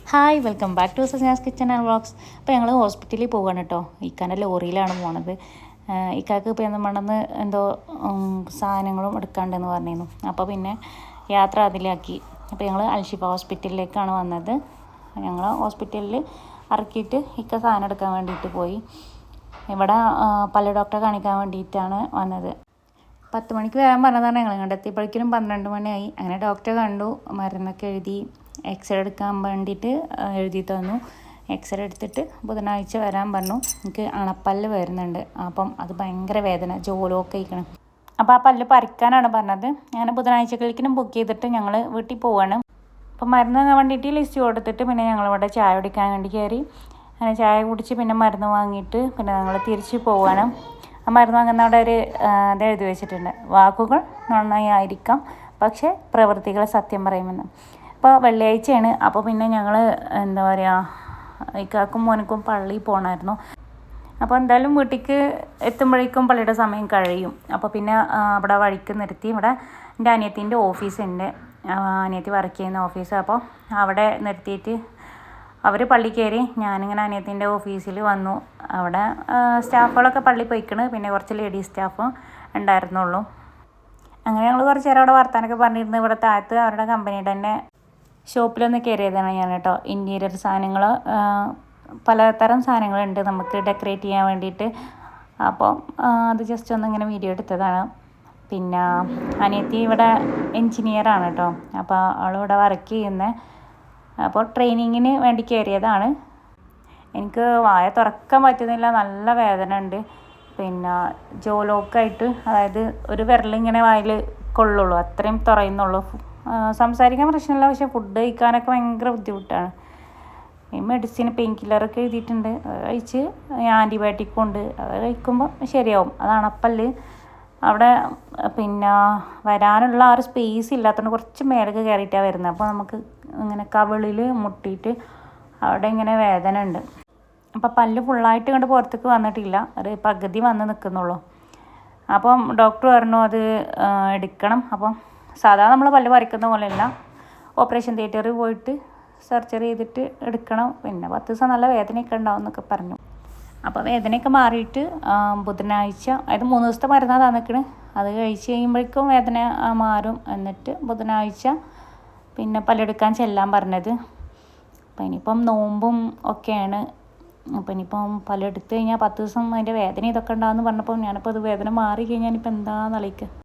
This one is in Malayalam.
Hi welcome back to Sasna's kitchen and vlogs. അപ്പോൾ ഞങ്ങൾ ഹോസ്പിറ്റലിൽ പോവുകയാണ് കേട്ടോ. ഇക്കാൻ്റെ ലോറിയിലാണ് പോണത്. ഇക്കാക്ക് ഇപ്പോൾ എന്താണെന്ന് എന്തോ സാധനങ്ങളും എടുക്കാണ്ടെന്ന് പറഞ്ഞിരുന്നു. അപ്പോൾ പിന്നെ യാത്ര അതിലാക്കി. അപ്പോൾ ഞങ്ങൾ അൽഷിഫ ഹോസ്പിറ്റലിലേക്കാണ് വന്നത്. ഞങ്ങൾ ഹോസ്പിറ്റലിൽ ഇറക്കിയിട്ട് ഇക്ക സാധനം എടുക്കാൻ വേണ്ടിയിട്ട് പോയി. ഇവിടെ പല്ല് ഡോക്ടറെ കാണിക്കാൻ വേണ്ടിയിട്ടാണ് വന്നത്. 10 മണിക്ക് വരാൻ പറഞ്ഞതാണ്. ഞങ്ങൾ കണ്ടെത്തിയപ്പോഴേക്കും 12 മണിയായി. അങ്ങനെ ഡോക്ടറെ കണ്ടു, മരുന്നൊക്കെ എഴുതി, എക്സ്റേ എടുക്കാൻ വേണ്ടിയിട്ട് എഴുതി തന്നു. എക്സ്റേ എടുത്തിട്ട് ബുധനാഴ്ച വരാൻ പറഞ്ഞു. എനിക്ക് അണപ്പല്ല് വരുന്നുണ്ട്, അപ്പം അത് ഭയങ്കര വേദന, ജോലൊക്കെ കഴിക്കണം. അപ്പോൾ ആ പല്ല് പറിക്കാനാണ് പറഞ്ഞത്. ഞാൻ ബുധനാഴ്ചകളിലേക്കും ബുക്ക് ചെയ്തിട്ട് ഞങ്ങൾ വീട്ടിൽ പോവാണ്. അപ്പം മരുന്ന് വേണ്ടിയിട്ട് ലിസ്റ്റ് കൊടുത്തിട്ട് പിന്നെ ഞങ്ങളിവിടെ ചായ കുടിക്കാൻ വേണ്ടി കയറി. അങ്ങനെ ചായ കുടിച്ച് പിന്നെ മരുന്ന് വാങ്ങിയിട്ട് പിന്നെ ഞങ്ങൾ തിരിച്ച് പോവാണ്. ആ മരുന്ന് വാങ്ങുന്ന അവിടെ ഒരു ഇത് എഴുതി വെച്ചിട്ടുണ്ട്, വാക്കുകൾ നന്നായി ആയിരിക്കാം പക്ഷേ പ്രവൃത്തികൾ സത്യം പറയുമെന്ന്. അപ്പോൾ വെള്ളിയാഴ്ചയാണ്. അപ്പോൾ പിന്നെ ഞങ്ങൾ എന്താ പറയുക, ഇക്കാക്കും മോനക്കും പള്ളിയിൽ പോകണമായിരുന്നു. അപ്പോൾ എന്തായാലും വീട്ടിലേക്ക് എത്തുമ്പോഴേക്കും പള്ളിയുടെ സമയം കഴിയും. അപ്പോൾ പിന്നെ അവിടെ വഴിക്ക് നിർത്തി. ഇവിടെ എൻ്റെ അനിയത്തിൻ്റെ ഓഫീസുണ്ട്, അനിയത്തി വർക്ക് ചെയ്യുന്ന ഓഫീസ്. അപ്പോൾ അവിടെ നിർത്തിയിട്ട് അവർ പള്ളി കയറി. ഞാനിങ്ങനെ അനിയത്തിൻ്റെ ഓഫീസിൽ വന്നു. അവിടെ സ്റ്റാഫുകളൊക്കെ പള്ളി പോയിക്കണ്, പിന്നെ കുറച്ച് ലേഡീസ് സ്റ്റാഫും ഉണ്ടായിരുന്നുള്ളൂ. അങ്ങനെ ഞങ്ങൾ കുറച്ച് നേരം അവിടെ വർത്താനൊക്കെ പറഞ്ഞിരുന്നു. ഇവിടെ താഴത്ത് അവരുടെ കമ്പനിയുടെ തന്നെ ഷോപ്പിലൊന്ന് കയറിയതാണ് ഞാൻ കേട്ടോ. ഇൻറ്റീരിയർ സാധനങ്ങൾ, പലതരം സാധനങ്ങളുണ്ട് നമുക്ക് ഡെക്കറേറ്റ് ചെയ്യാൻ വേണ്ടിയിട്ട്. അപ്പോൾ അത് ജസ്റ്റ് ഒന്നിങ്ങനെ വീഡിയോ എടുത്തതാണ്. പിന്നെ അനിയത്തി ഇവിടെ എൻജിനീയറാണ് കേട്ടോ. അപ്പോൾ അവളിവിടെ വർക്ക് ചെയ്യുന്നത്. അപ്പോൾ ട്രെയിനിങ്ങിന് വേണ്ടി കയറിയതാണ്. എനിക്ക് വായ തുറക്കാൻ പറ്റുന്നില്ല, നല്ല വേദന ഉണ്ട്. പിന്നെ ജോലോക്കായിട്ട്, അതായത് ഒരു വിരലിങ്ങനെ വായിൽ കൊള്ളുള്ളൂ, അത്രയും തുറയുന്നുള്ളൂ. സംസാരിക്കാൻ പ്രശ്നമില്ല, പക്ഷേ ഫുഡ് കഴിക്കാനൊക്കെ ഭയങ്കര ബുദ്ധിമുട്ടാണ്. ഈ മെഡിസിൻ പെയിൻ കില്ലറൊക്കെ എഴുതിയിട്ടുണ്ട്, അത് കഴിച്ച് ആൻറ്റിബയോട്ടിക്കും ഉണ്ട്, അത് കഴിക്കുമ്പോൾ ശരിയാവും. അതാണ് അപ്പല്ല്. അവിടെ പിന്നെ വരാനുള്ള ആ ഒരു സ്പേസ് ഇല്ലാത്തതുകൊണ്ട് കുറച്ച് മേലേക്ക് കയറിയിട്ടാണ് വരുന്നത്. അപ്പോൾ നമുക്ക് ഇങ്ങനെ കവിളിൽ മുട്ടിയിട്ട് അവിടെ ഇങ്ങനെ വേദന ഉണ്ട്. അപ്പോൾ പല്ല് ഫുള്ളായിട്ട് ഇങ്ങോട്ട് പുറത്തേക്ക് വന്നിട്ടില്ല, ഒരു പകുതി വന്ന് നിൽക്കുന്നുള്ളൂ. അപ്പം ഡോക്ടർ പറഞ്ഞു അത് എടുക്കണം. അപ്പം സാധാരണ നമ്മൾ പല്ല് പറിക്കുന്ന പോലെയല്ല, ഓപ്പറേഷൻ തിയേറ്ററിൽ പോയിട്ട് സർജറി ചെയ്തിട്ട് എടുക്കണം. പിന്നെ 10 ദിവസം നല്ല വേദനയൊക്കെ ഉണ്ടാവും എന്നൊക്കെ പറഞ്ഞു. അപ്പോൾ വേദനയൊക്കെ മാറിയിട്ട് ബുധനാഴ്ച, അതായത് 3 ദിവസത്തെ മരുന്നാണ് തന്നിക്കണ്. അത് കഴിച്ച് കഴിയുമ്പോഴേക്കും വേദന മാറും. എന്നിട്ട് ബുധനാഴ്ച പിന്നെ പല്ലെടുക്കാൻ ചെല്ലാൻ പറഞ്ഞത്. അപ്പം ഇനിയിപ്പം നോമ്പും ഒക്കെയാണ്. അപ്പം ഇനിയിപ്പം പല്ലെടുത്ത് കഴിഞ്ഞാൽ 10 ദിവസം അതിൻ്റെ വേദന ഇതൊക്കെ ഉണ്ടാകുമെന്ന് പറഞ്ഞപ്പോൾ ഞാനിപ്പോൾ അത് വേദന മാറി കഴിഞ്ഞാൽ ഇനിയിപ്പോൾ എന്താണെന്ന് ആലോചിക്കുക.